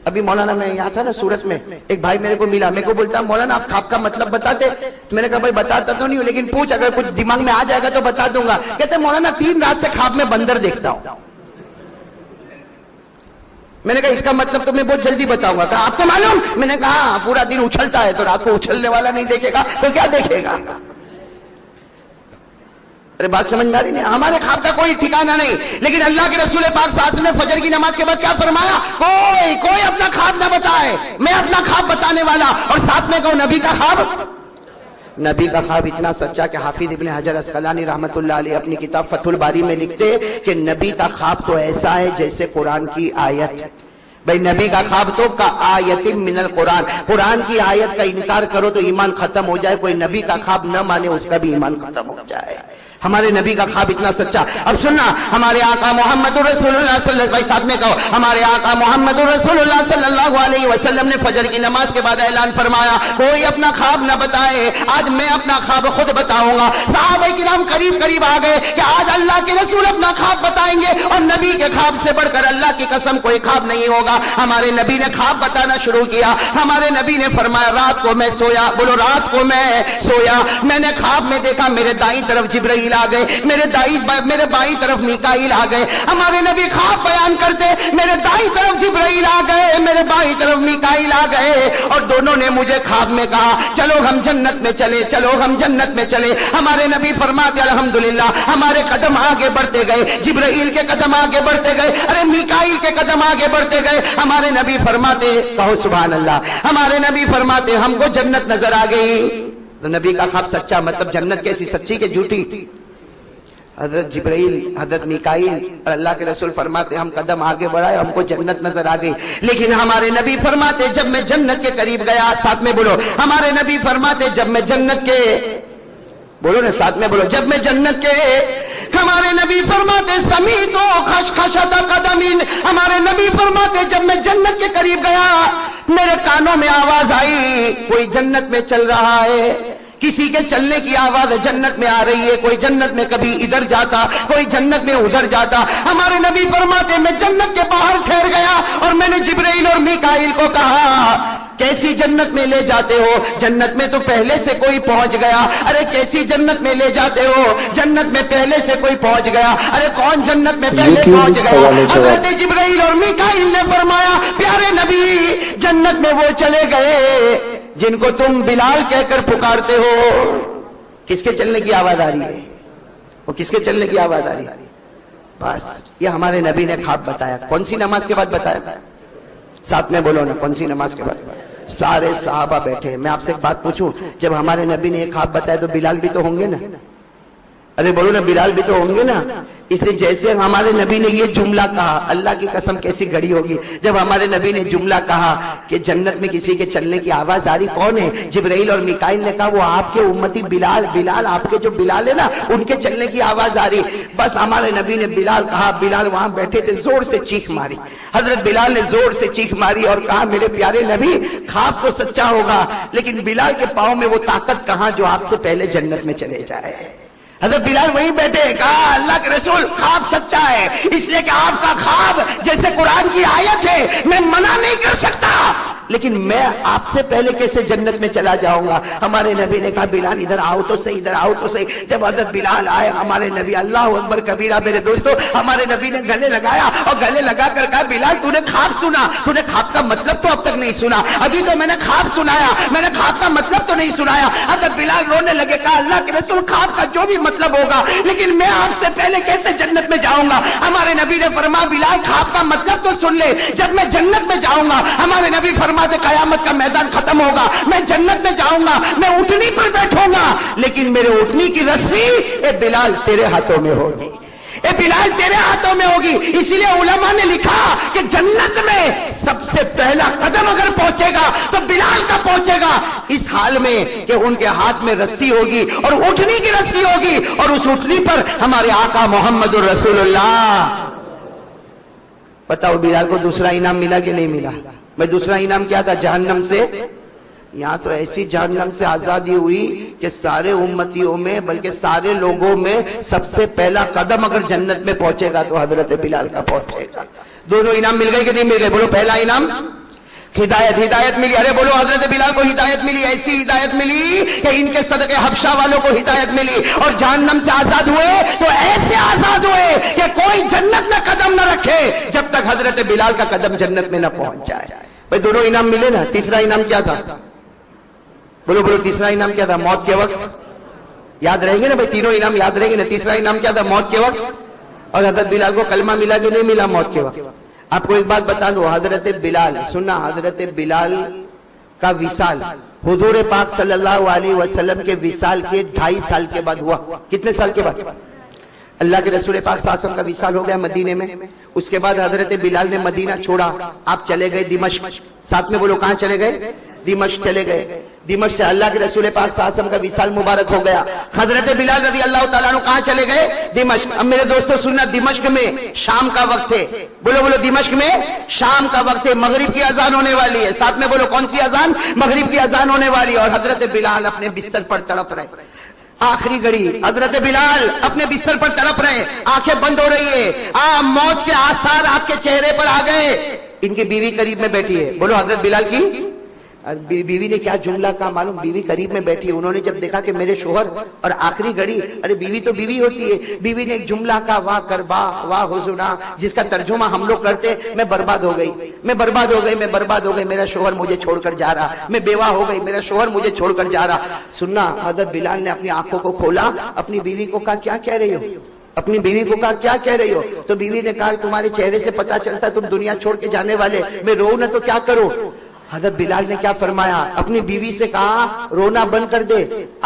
[SPEAKER 1] ابھی مولانا میں یہاں تھا نا سورت میں، ایک بھائی میرے کو ملا، میرے کو بولتا مولانا آپ خواب کا مطلب بتاتے؟ تو میں نے کہا بھائی بتاتا تو نہیں ہوں لیکن پوچھ اگر کچھ دماغ میں آ جائے گا تو بتا دوں گا. کہتے مولانا 3 رات سے خواب میں بندر دیکھتا ہوں. میں نے کہا اس کا مطلب تو میں بہت جلدی بتاؤں گا. کہا آپ کو معلوم؟ میں نے کہا پورا دن اچھلتا ہے تو رات کو اچھلنے والا نہیں دیکھے گا تو کیا دیکھے گا؟ ارے بات سمجھ میں آ رہی نہیں؟ ہمارے خواب کا کوئی ٹھکانہ نہیں. لیکن اللہ کے رسول پاک صلی اللہ علیہ وسلم نے فجر کی نماز کے بعد کیا فرمایا؟ کوئی اپنا خواب نہ بتائے، میں اپنا خواب بتانے والا. اور ساتھ میں کہوں نبی کا خواب اتنا سچا کہ حافظ ابن حجر اسقلانی رحمۃ اللہ علیہ اپنی کتاب فتح الباری میں لکھتے کہ نبی کا خواب تو ایسا ہے جیسے قرآن کی آیت. بھائی نبی کا خواب تو کا آیت من القرآن، قرآن کی آیت کا انکار کرو تو ایمان ختم ہو جائے، کوئی نبی کا خواب نہ مانے اس کا بھی ایمان ختم ہو جائے. ہمارے نبی کا خواب اتنا سچا. اب سننا، ہمارے آقا محمد رسول اللہ صلی اللہ علیہ وسلم، ساتھ میں کہو ہمارے آقا محمد رسول اللہ صلی اللہ علیہ وسلم نے فجر کی نماز کے بعد اعلان فرمایا کوئی اپنا خواب نہ بتائے، آج میں اپنا خواب خود بتاؤں گا. صحابہ کرام قریب آ گئے کہ آج اللہ کے رسول اپنا خواب بتائیں گے اور نبی کے خواب سے بڑھ کر اللہ کی قسم کوئی خواب نہیں ہوگا. ہمارے نبی نے خواب بتانا شروع کیا. ہمارے نبی نے فرمایا رات کو میں سویا، بولو رات کو میں سویا، میں نے خواب میں دیکھا میرے دائیں طرف جبرائیل آ گئے، میرے بائیں طرف میکائیل آ گئے. ہمارے نبی خواب بیان کرتے میرے دائیں طرف جبرائیل آ گئے، میرے بائیں طرف میکائیل آ گئے اور دونوں نے مجھے خواب میں کہا چلو ہم جنت میں چلے، چلو ہم جنت میں چلے. ہمارے نبی فرماتے الحمدللہ ہمارے قدم آگے بڑھتے گئے، جبرائیل کے قدم آگے بڑھتے گئے، ارے میکائیل کے قدم آگے بڑھتے گئے. ہمارے نبی فرماتے کہو سبحان اللہ، ہمارے نبی فرماتے ہم کو جنت نظر آ گئی. تو نبی کا خواب سچا مطلب جنت کیسی، سچی کہ جھوٹی؟ حضرت جبرائیل، حضرت میکائیل اور اللہ کے رسول فرماتے ہم قدم آگے بڑھائے ہم کو جنت نظر آ گئی. لیکن ہمارے نبی فرماتے جب میں جنت کے قریب گیا، ساتھ میں بولو ہمارے نبی فرماتے جب میں جنت کے، بولو نا ساتھ میں بولو، جب میں جنت کے ہمارے نبی فرماتے سمیت و خشخشت قدمین، ہمارے نبی فرماتے جب میں جنت کے قریب گیا میرے کانوں میں آواز آئی کوئی جنت میں چل رہا ہے، کسی کے چلنے کی آواز جنت میں آ رہی ہے، کوئی جنت میں کبھی ادھر جاتا کوئی جنت میں ادھر جاتا۔ ہمارے نبی فرماتے میں جنت کے باہر ٹھہر گیا اور میں نے جبرائیل اور میکائیل کو کہا کیسی جنت میں لے جاتے ہو؟ جنت میں تو پہلے سے کوئی پہنچ گیا۔ ارے کیسی جنت میں لے جاتے ہو؟ جنت میں پہلے سے کوئی پہنچ گیا۔ ارے کون جنت میں پہلے پہنچ گیا؟ حضرت جبرائیل اور میکائیل نے فرمایا پیارے نبی جنت میں وہ چلے گئے جن کو تم بلال کہہ کر پکارتے ہو۔ کس کے چلنے کی آواز آ رہی ہے؟ وہ کس کے چلنے کی آواز آ رہی ہے؟ بس یہ ہمارے نبی نے خواب بتایا۔ کون سی نماز کے بعد بتایا؟ ساتھ میں بولو نا، کون سی نماز کے بعد؟ سارے صحابہ بیٹھے۔ میں آپ سے ایک بات پوچھوں، جب ہمارے نبی نے ایک خواب بتایا تو بلال بھی تو ہوں گے نا؟ ارے بولو نا، بلال بھی تو ہوں گے نا؟ اس لیے جیسے ہمارے نبی نے یہ جملہ کہا، اللہ کی قسم کیسی گھڑی ہوگی جب ہمارے نبی نے جملہ کہا کہ جنت میں کسی کے چلنے کی آواز آ رہی، کون ہے؟ جبرائیل اور میکائیل نے کہا وہ آپ کے امتی بلال، بلال آپ کے جو بلال ہے نا ان کے چلنے کی آواز آ رہی۔ بس ہمارے نبی نے بلال کہا، بلال وہاں بیٹھے تھے، زور سے چیخ ماری۔ حضرت بلال نے زور سے چیخ ماری اور کہا میرے پیارے نبی خواب تو سچا ہوگا لیکن بلال کے پاؤں میں وہ طاقت کہاں جو آپ سے پہلے جنت میں چلے جائے۔ حضرت بلال وہیں بیٹھے، کہا اللہ کے رسول خواب سچا ہے، اس لیے کہ آپ کا خواب جیسے قرآن کی آیت ہے میں منع نہیں کر سکتا لیکن میں آپ سے پہلے کیسے جنت میں چلا جاؤں گا۔ ہمارے نبی نے کہا بلال ادھر آؤ تو صحیح، ادھر آؤ تو صحیح۔ جب حضرت بلال آئے ہمارے نبی، اللہ اکبر کبیرہ میرے دوستو، ہمارے نبی نے گلے لگایا اور گلے لگا کر کہا بلال تو نے خواب سنا، تو نے خواب کا مطلب تو اب تک نہیں سنا، ابھی تو میں نے خواب سنایا، میں نے خواب کا مطلب تو نہیں سنایا۔ حضرت بلال رونے لگے، کہا اللہ کے رسول خواب کا جو بھی مطلب ہوگا لیکن میں آپ سے پہلے کیسے جنت میں جاؤں گا۔ ہمارے نبی نے فرمایا بلال خواب کا مطلب تو سن لے، جب میں جنت میں جاؤں گا ہمارے نبی فرماتے قیامت کا میدان ختم ہوگا، میں جنت میں جاؤں گا، میں اٹھنی پر بیٹھوں گا لیکن میرے اٹھنی کی رسی اے بلال تیرے ہاتھوں میں ہوگی، اے بلال تیرے ہاتھوں میں ہوگی۔ اسی لیے علماء نے لکھا کہ جنت میں سب سے پہلا قدم اگر پہنچے گا تو بلال کا پہنچے گا، اس حال میں کہ ان کے ہاتھ میں رسی ہوگی اور اٹھنی کی رسی ہوگی اور اس اٹھنی پر ہمارے آقا محمد الرسول اللہ۔ بتاؤ بلال کو دوسرا انعام ملا کہ نہیں ملا؟ میں دوسرا انعام کیا تھا؟ جہنم سے، یہاں تو ایسی جہنم سے آزادی ہوئی کہ سارے امتیوں میں بلکہ سارے لوگوں میں سب سے پہلا قدم اگر جنت میں پہنچے گا تو حضرت بلال کا پہنچے گا۔ دونوں انعام مل گئے کہ نہیں مل گئے؟ بولو پہلا انعام ہدایت، ہدایت ملی۔ ارے بولو حضرت بلال کو ہدایت ملی، ایسی ہدایت ملی کہ ان کے صدقے حبشہ والوں کو ہدایت ملی اور جہنم سے آزاد ہوئے تو ایسے آزاد ہوئے کہ کوئی جنت میں قدم نہ رکھے جب تک حضرت بلال کا قدم جنت میں نہ پہنچ جائے۔ بھائی دونوں انعام ملے نا۔ تیسرا انعام کیا تھا؟ بولو بولو تیسرا انعام کیا تھا؟ موت کے وقت یاد رہیں گے نا بھائی، تینوں انعام یاد رہیں گے نا۔ تیسرا انعام کیا تھا؟ موت کے وقت۔ اور حضرت بلال کو کلمہ ملا کہ نہیں ملا موت کے وقت؟ آپ کو ایک بات بتا دو، حضرت بلال سننا، حضرت بلال کا وصال حضور پاک صلی اللہ علیہ وسلم کے وصال کے 2.5 سال کے بعد ہوا۔ کتنے سال کے بعد؟ اللہ کے رسول پاک صلی اللہ علیہ وسلم کا وصال ہو گیا مدینے میں، اس کے بعد حضرت بلال نے مدینہ چھوڑا، آپ چلے گئے دمشق۔ ساتھ میں بولو کہاں چلے گئے؟ دمشق چلے گئے۔ دمشق سے اللہ کے رسول پاک صلی اللہ علیہ وسلم کا وصال مبارک ہو گیا۔ حضرت بلال رضی اللہ تعالیٰ عنہ کہاں چلے گئے؟ دمشق۔ اب میرے دوستو سننا، دمشق میں شام کا وقت ہے، بولو بولو دمشق میں شام کا وقت ہے، مغرب کی اذان ہونے والی ہے۔ ساتھ میں بولو کون سی اذان؟ مغرب کی اذان ہونے والی ہے اور حضرت بلال اپنے بستر پر تڑپ رہے، آخری گھڑی حضرت بلال اپنے بستر پر تڑپ رہے، آنکھیں بند ہو رہی ہے، موت کے آثار آپ کے چہرے پر آ گئے۔ ان کی بیوی قریب میں بیٹھی ہے، بولو حضرت بلال کی بیوی نے کیا جملہ کہا معلوم؟ بیوی قریب میں بیٹھی ہے، انہوں نے جب دیکھا کہ میرے شوہر اور آخری گھڑی، ارے بیوی تو بیوی ہوتی ہے، بیوی نے ایک جملہ کہا، واہ کربا واہ حزنا، جس کا ترجمہ ہم لوگ کرتے میں برباد ہو گئی، میں برباد ہو گئی، میں برباد ہو گئی، میرا شوہر مجھے چھوڑ کر جا رہا، میں بیوہ ہو گئی، میرا شوہر مجھے چھوڑ کر جا رہا۔ سننا، حضرت بلال نے اپنی آنکھوں کو کھولا، اپنی بیوی کو کہا کیا کہہ رہی ہو؟ اپنی بیوی کو کہا کیا کہہ رہی ہو؟ تو بیوی نے کہا تمہارے چہرے سے پتا چلتا تم دنیا چھوڑ کے جانے والے، میں رو نہ تو کیا کروں؟ حضرت بلال نے کیا فرمایا؟ اپنی بیوی سے کہا رونا بند کر دے،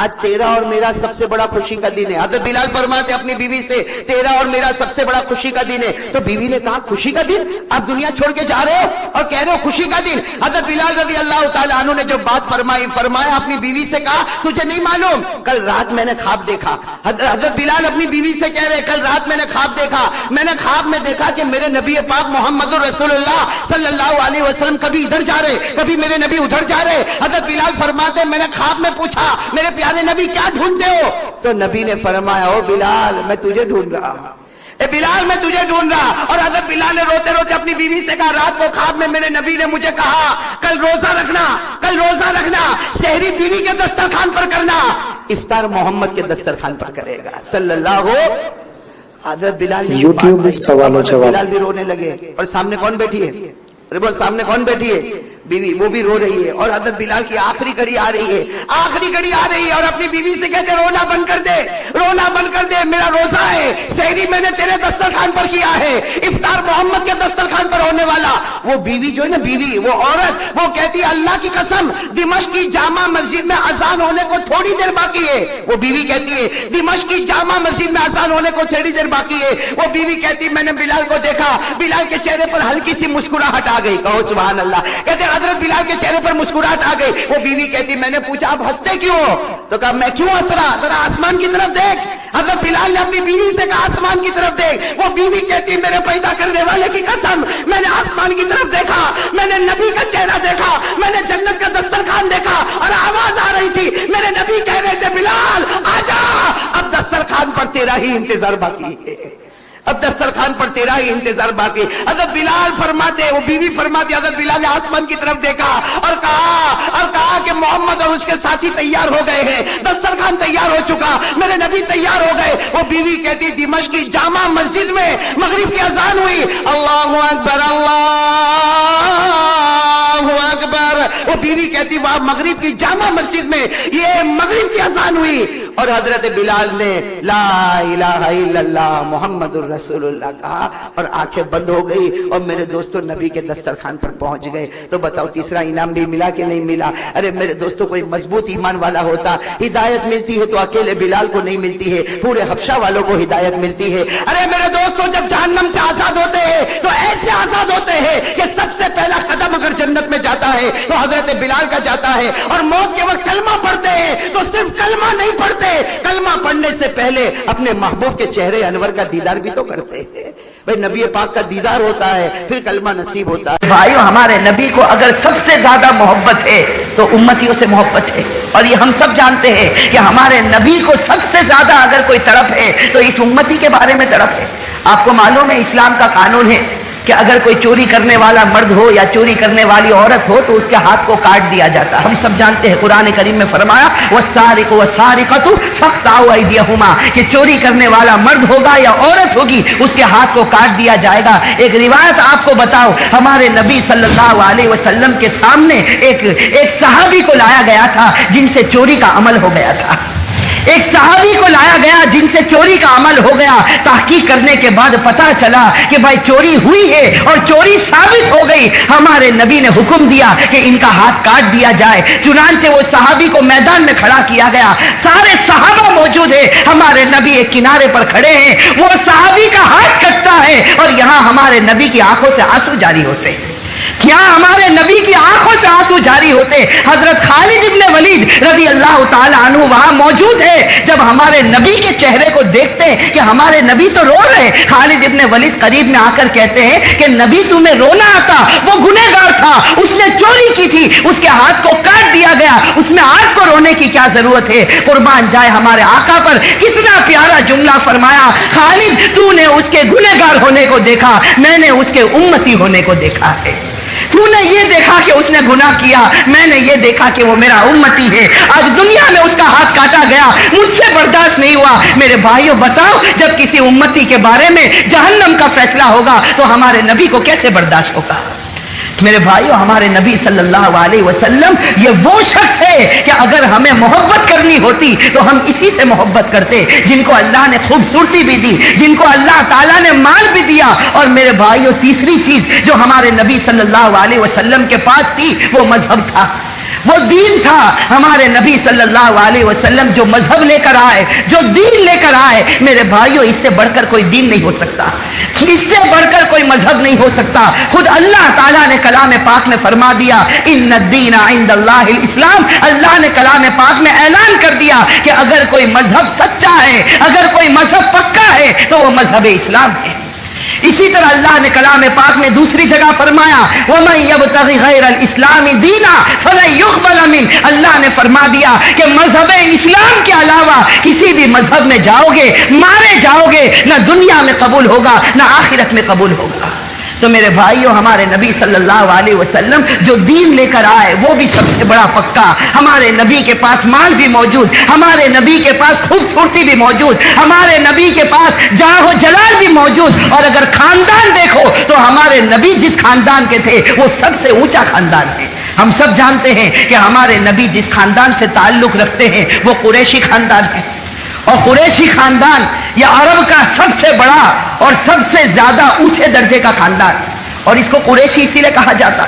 [SPEAKER 1] آج تیرا اور میرا سب سے بڑا خوشی کا دن ہے۔ حضرت بلال فرماتے اپنی بیوی سے تیرا اور میرا سب سے بڑا خوشی کا دن ہے۔ تو بیوی نے کہا خوشی کا دن؟ آپ دنیا چھوڑ کے جا رہے ہو اور کہہ رہے ہو خوشی کا دن؟ حضرت بلال رضی اللہ تعالیٰ عنہ نے جو بات فرمایا اپنی بیوی سے کہا تجھے نہیں معلوم کل رات میں نے خواب دیکھا۔ حضرت بلال اپنی بیوی سے کہہ رہے کل رات میں نے خواب دیکھا، میں نے خواب میں دیکھا کہ میرے نبی پاک محمد رسول اللہ صلی اللہ علیہ وسلم کبھی ادھر جا رہے کبھی میرے نبی ادھر جا رہے۔ حضرت بلال فرماتے میں نے خواب میں پوچھا میرے پیارے نبی کیا ڈھونڈتے ہو؟ تو نبی نے فرمایا او بلال میں تجھے ڈھونڈ رہا ہوں، اے بلال میں تجھے ڈھونڈ رہا۔ اور حضرت بلال نے روتے روتے اپنی بیوی سے کہا رات کو خواب میں میرے نبی نے مجھے کہا کل روزہ رکھنا، کل روزہ رکھنا، سحری بیوی کے دسترخوان پر کرنا، افطار محمد کے دسترخوان پر کرے گا صلی اللہ ہو۔ حضرت بلال
[SPEAKER 3] یوٹیوب میں سوال و جواب۔
[SPEAKER 1] بلال بھی رونے لگے اور سامنے کون بیٹھی ہے؟ سامنے کون بیٹھی ہے؟ بیوی، وہ بھی رو رہی ہے اور حضرت بلال کی آخری گھڑی آ رہی ہے، آخری گھڑی آ رہی ہے اور اپنی بیوی سے کہتے رونا بند کر دے، رونا بند کر دے، میرا روزہ ہے، سحری میں نے تیرے دسترخوان پر کیا ہے، افطار محمد کے دسترخوان پر ہونے والا۔ وہ بیوی جو ہے نا، بیوی وہ عورت، وہ کہتی ہے اللہ کی قسم دمشق کی جامع مسجد میں اذان ہونے کو تھوڑی دیر باقی ہے۔ وہ بیوی کہتی ہے دمشق کی جامع مسجد میں اذان ہونے کو تھوڑی دیر باقی ہے۔ وہ بیوی کہتی میں نے بلال کو دیکھا، بلال کے چہرے پر ہلکی سی مسکراہٹ آ گئی، کہو سبحان اللہ۔ کہتے حضرت بلال کے چہرے پر مسکراہٹ آ گئی۔ وہ بیوی کہتی میں نے پوچھا آپ ہنستے کیوں ہو؟ تو کہا میں کیوں ہنس رہا، ذرا آسمان کی طرف دیکھ۔ حضرت بلال نے اپنی بیوی سے کہا آسمان کی طرف دیکھ۔ وہ بیوی کہتی میرے پیدا کرنے والے کی قسم میں نے آسمان کی طرف دیکھا، میں نے نبی کا چہرہ دیکھا، میں نے جنت کا دسترخوان دیکھا اور آواز آ رہی تھی، میرے نبی کہہ رہے تھے بلال آجا، اب دسترخوان پر تیرا ہی انتظار باقی ہے، اب دسترخوان پر تیرا ہی انتظار باقی۔ حضرت بلال فرماتے، وہ بیوی فرماتی حضرت بلال نے آسمان کی طرف دیکھا اور کہا کہ محمد اور اس کے ساتھی تیار ہو گئے ہیں، دسترخوان تیار ہو چکا، میرے نبی تیار ہو گئے۔ وہ بیوی کہتی دمشق کی جامع مسجد میں مغرب کی اذان ہوئی، اللہ اکبر اللہ اکبر۔ وہ بیوی کہتی وہاں مغرب کی جامع مسجد میں یہ مغرب کی اذان ہوئی اور حضرت بلال نے لا الہ الا اللہ محمد رسول اللہ کہا اور آنکھیں بند ہو گئی اور میرے دوستوں نبی کے دسترخوان پر پہنچ گئے۔ تو بتاؤ تیسرا انعام بھی ملا کہ نہیں ملا؟ ارے میرے دوستوں کوئی مضبوط ایمان والا ہوتا، ہدایت ملتی ہے تو اکیلے بلال کو نہیں ملتی ہے، پورے حبشہ والوں کو ہدایت ملتی ہے۔ ارے میرے دوستوں جب جہنم سے آزاد ہوتے ہیں تو ایسے آزاد ہوتے ہیں کہ سب سے پہلا قدم اگر جنت میں جاتا ہے تو حضرت بلال کا جاتا ہے، اور موت کے وقت کلمہ پڑھتے ہیں تو صرف کلمہ نہیں پڑھتے، کلمہ پڑھنے سے پہلے اپنے محبوب کے چہرے انور کا دیدار بھی تو کرتے ہیں۔ بھائی نبی پاک کا دیدار ہوتا ہے پھر کلمہ نصیب ہوتا ہے۔
[SPEAKER 4] بھائیو ہمارے نبی کو اگر سب سے زیادہ محبت ہے تو امتیوں سے محبت ہے، اور یہ ہم سب جانتے ہیں کہ ہمارے نبی کو سب سے زیادہ اگر کوئی تڑپ ہے تو اس امتی کے بارے میں تڑپ ہے۔ آپ کو معلوم ہے اسلام کا قانون ہے کہ اگر کوئی چوری کرنے والا مرد ہو یا چوری کرنے والی عورت ہو تو اس کے ہاتھ کو کاٹ دیا جاتا ہے۔ ہم سب جانتے ہیں قرآن کریم میں فرمایا والسارق والسارقۃ فاقطعوا ایدیہما، کہ چوری کرنے والا مرد ہوگا یا عورت ہوگی اس کے ہاتھ کو کاٹ دیا جائے گا۔ ایک روایت آپ کو بتاؤ، ہمارے نبی صلی اللہ علیہ وسلم کے سامنے ایک صحابی کو لایا گیا تھا جن سے چوری کا عمل ہو گیا تھا، ایک صحابی کو لایا گیا جن سے چوری کا عمل ہو گیا۔ تحقیق کرنے کے بعد پتا چلا کہ بھائی چوری ہوئی ہے اور چوری ثابت ہو گئی، ہمارے نبی نے حکم دیا کہ ان کا ہاتھ کاٹ دیا جائے۔ چنانچہ وہ صحابی کو میدان میں کھڑا کیا گیا، سارے صحابہ موجود ہیں، ہمارے نبی ایک کنارے پر کھڑے ہیں، وہ صحابی کا ہاتھ کٹتا ہے اور یہاں ہمارے نبی کی آنکھوں سے آنسو جاری ہوتے ہیں۔ کیا ہمارے نبی کی آنکھوں سے آنسو جاری ہوتے؟ حضرت خالد ابن ولید رضی اللہ تعالی عنہ وہاں موجود ہے، جب ہمارے نبی کے چہرے کو دیکھتے ہیں کہ ہمارے نبی تو رو رہے، خالد ابن ولید قریب میں آ کر کہتے ہیں کہ نبی تمہیں رونا آتا، وہ گنہگار تھا، اس نے چوری کی تھی، اس کے ہاتھ کو کاٹ دیا گیا، اس میں آپ کو رونے کی کیا ضرورت ہے؟ قربان جائے ہمارے آقا پر کتنا پیارا جملہ فرمایا، خالد تو نے اس کے گنہگار ہونے کو دیکھا، میں نے اس کے امتی ہونے کو دیکھا ہے۔ تو نے یہ دیکھا کہ اس نے گناہ کیا، میں نے یہ دیکھا کہ وہ میرا امتی ہے۔ آج دنیا میں اس کا ہاتھ کاٹا گیا، مجھ سے برداشت نہیں ہوا۔ میرے بھائیوں بتاؤ، جب کسی امتی کے بارے میں جہنم کا فیصلہ ہوگا تو ہمارے نبی کو کیسے برداشت ہوگا؟ میرے بھائیوں ہمارے نبی صلی اللہ علیہ وسلم یہ وہ شخص ہے کہ اگر ہمیں محبت کرنی ہوتی تو ہم اسی سے محبت کرتے، جن کو اللہ نے خوبصورتی بھی دی، جن کو اللہ تعالیٰ نے مال بھی دیا. اور میرے بھائیوں تیسری چیز جو ہمارے نبی صلی اللہ علیہ وسلم کے پاس تھی وہ مذہب تھا، وہ دین تھا. ہمارے نبی صلی اللہ علیہ وسلم جو مذہب لے کر آئے، جو دین لے کر آئے، میرے بھائیوں اس سے بڑھ کر کوئی دین نہیں ہو سکتا، اس سے بڑھ کر کوئی مذہب نہیں ہو سکتا. خود اللہ تعالیٰ نے کلام پاک میں فرما دیا ان الدین عند اللہ الاسلام. اللہ نے کلام پاک میں اعلان کر دیا کہ اگر کوئی مذہب سچا ہے، اگر کوئی مذہب پکا ہے تو وہ مذہب اسلام ہے. اسی طرح اللہ نے کلام پاک میں دوسری جگہ فرمایا وَمَن يَبْتَغِ غَيْرَ الْإِسْلَامِ دِينًا فَلَن يُقْبَلَ مِنْهُ. اللہ نے فرما دیا کہ مذہب اسلام کے علاوہ کسی بھی مذہب میں جاؤ گے مارے جاؤ گے، نہ دنیا میں قبول ہوگا نہ آخرت میں قبول ہوگا. تو میرے بھائیوں ہمارے نبی صلی اللہ علیہ وسلم جو دین لے کر آئے وہ بھی سب سے بڑا پکا. ہمارے نبی کے پاس مال بھی موجود، ہمارے نبی کے پاس خوبصورتی بھی موجود، ہمارے نبی کے پاس جاہ و جلال بھی موجود. اور اگر خاندان دیکھو تو ہمارے نبی جس خاندان کے تھے وہ سب سے اونچا خاندان ہے. ہم سب جانتے ہیں کہ ہمارے نبی جس خاندان سے تعلق رکھتے ہیں وہ قریشی خاندان ہے. اور قریشی خاندان یہ عرب کا سب سے بڑا اور سب سے زیادہ اونچے درجے کا خاندان. اور اس کو قریشی اسی لیے کہا جاتا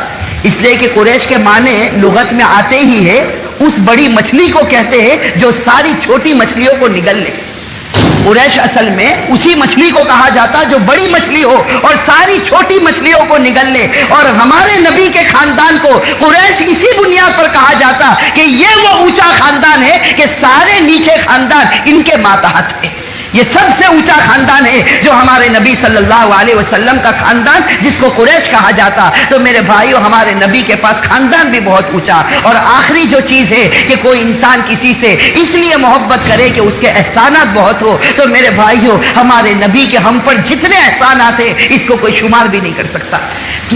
[SPEAKER 4] اس لیے کہ قریش کے معنی لغت میں آتے ہی ہے اس بڑی مچھلی کو کہتے ہیں جو ساری چھوٹی مچھلیوں کو نگل لے. قریش اصل میں اسی مچھلی کو کہا جاتا جو بڑی مچھلی ہو اور ساری چھوٹی مچھلیوں کو نگل لے. اور ہمارے نبی کے خاندان کو قریش اسی بنیاد پر کہا جاتا کہ یہ وہ اونچا خاندان ہے کہ سارے نیچے خاندان ان کے ماتحت ہیں. یہ سب سے اونچا خاندان ہے جو ہمارے نبی صلی اللہ علیہ وسلم کا خاندان جس کو قریش کہا جاتا. تو میرے بھائیوں ہمارے نبی کے پاس خاندان بھی بہت اونچا. اور آخری جو چیز ہے کہ کوئی انسان کسی سے اس لیے محبت کرے کہ اس کے احسانات بہت ہو. تو میرے بھائیوں ہمارے نبی کے ہم پر جتنے احسانات ہیں اس کو کوئی شمار بھی نہیں کر سکتا،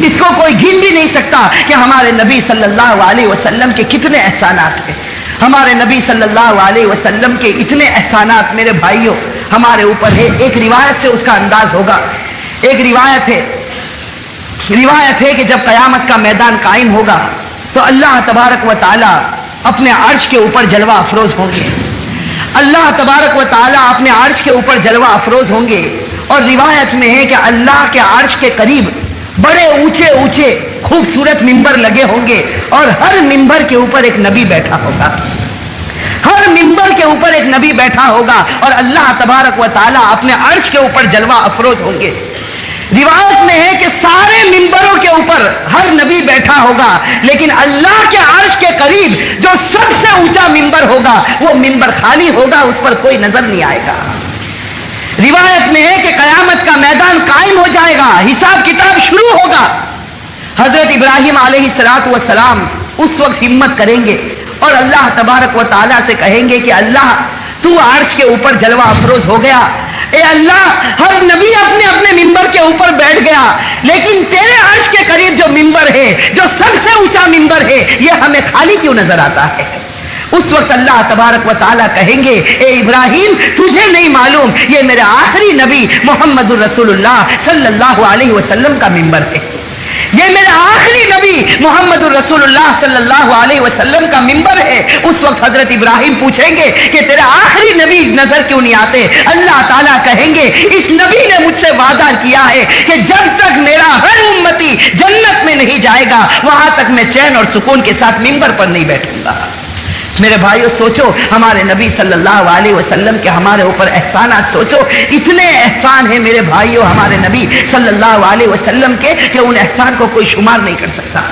[SPEAKER 4] اس کو کوئی گن بھی نہیں سکتا کہ ہمارے نبی صلی اللہ علیہ وسلم کے کتنے احسانات ہیں. ہمارے نبی صلی اللہ علیہ وسلم کے اتنے احسانات میرے بھائیوں ہمارے اوپر ہے. ایک روایت سے اس کا انداز ہوگا. ایک روایت ہے کہ جب قیامت کا میدان قائم ہوگا تو اللہ تبارک و تعالی اپنے عرش کے اوپر جلوہ افروز ہوں گے. اللہ تبارک و تعالی اپنے عرش کے اوپر جلوہ افروز ہوں گے. اور روایت میں ہے کہ اللہ کے عرش کے قریب بڑے اونچے اونچے خوبصورت ممبر لگے ہوں گے اور ہر ممبر کے اوپر ایک نبی بیٹھا ہوگا. ہر ممبر کے اوپر ایک نبی بیٹھا ہوگا اور اللہ تبارک و تعالیٰ اپنے عرش کے اوپر جلوہ افروز ہوں گے. روایت میں ہے کہ سارے ممبروں کے اوپر ہر نبی بیٹھا ہوگا لیکن اللہ کے عرش کے قریب جو سب سے اونچا ممبر ہوگا وہ ممبر خالی ہوگا، اس پر کوئی نظر نہیں آئے گا. روایت میں ہے کہ قیامت کا میدان قائم ہو جائے گا، حساب کتاب شروع ہوگا. حضرت ابراہیم علیہ السلام اس وقت ہمت کریں گے اور اللہ تبارک و تعالیٰ سے کہیں گے کہ اللہ تو عرش کے اوپر جلوہ افروز ہو گیا. اے اللہ ہر نبی اپنے اپنے ممبر کے اوپر بیٹھ گیا لیکن تیرے عرش کے قریب جو ممبر ہے جو سب سے اونچا ممبر ہے یہ ہمیں خالی کیوں نظر آتا ہے. اس وقت اللہ تبارک و تعالیٰ کہیں گے اے ابراہیم تجھے نہیں معلوم یہ میرے آخری نبی محمد الرسول اللہ صلی اللہ علیہ وسلم کا ممبر ہے. یہ میرے آخری نبی محمد الرسول اللہ صلی اللہ علیہ وسلم کا ممبر ہے. اس وقت حضرت ابراہیم پوچھیں گے کہ تیرے آخری نبی نظر کیوں نہیں آتے؟ اللہ تعالیٰ کہیں گے اس نبی نے مجھ سے وعدہ کیا ہے کہ جب تک میرا ہر امتی جنت میں نہیں جائے گا وہاں تک میں چین اور سکون کے ساتھ ممبر پر نہیں بیٹھوں گا. میرے بھائیوں سوچو ہمارے نبی صلی اللہ علیہ وسلم کے ہمارے اوپر احسانات، سوچو اتنے احسان ہیں میرے بھائیوں ہمارے نبی صلی اللہ علیہ وسلم کے کہ ان احسان کو کوئی شمار نہیں کر سکتا.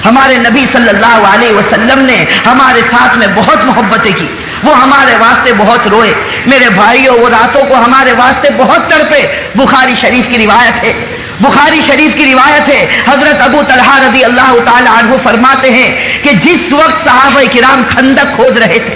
[SPEAKER 4] ہمارے نبی صلی اللہ علیہ وسلم نے ہمارے ساتھ میں بہت محبتیں کی، وہ ہمارے واسطے بہت روئے. میرے بھائیوں وہ راتوں کو ہمارے واسطے بہت تڑپے. بخاری شریف کی روایت ہے، بخاری شریف کی روایت ہے حضرت ابو طلحہ رضی اللہ تعالی عنہ فرماتے ہیں کہ جس وقت صحابہ کرام خندق کھود رہے تھے،